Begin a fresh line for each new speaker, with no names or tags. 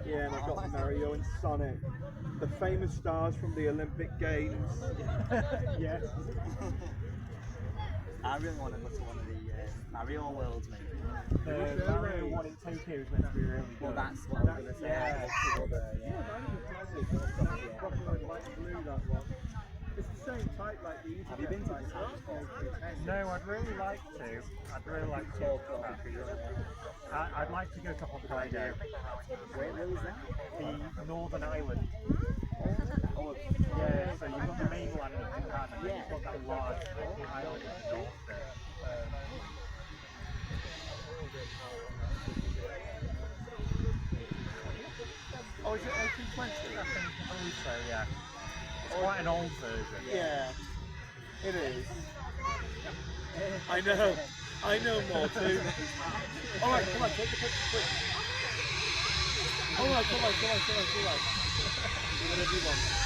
Yeah, and I've got Mario and Sonic, the famous stars from the Olympic Games.
Yes.
I really want to go to one of the Mario worlds, maybe.
The Mario one in Tokyo is meant to be really good.
Well, that's what I was going to say.
Yeah.
I'd love to go there, yeah.
Probably light blue, that one. It's the same type like the Easy.
Have you been to this?
No, I'd really like to. I'd really like to. I'd like to go to Hokkaido.
Where is that?
The Northern Island.
Oh,
Yeah, so you've got the mainland of Japan and then you've got that large island in the north there.
oh, is it A320?
I believe so, yeah. It's quite an old version.
Yeah, it is. I know more too. Alright, come on, take the picture quick. Alright, come on. Do whatever you want.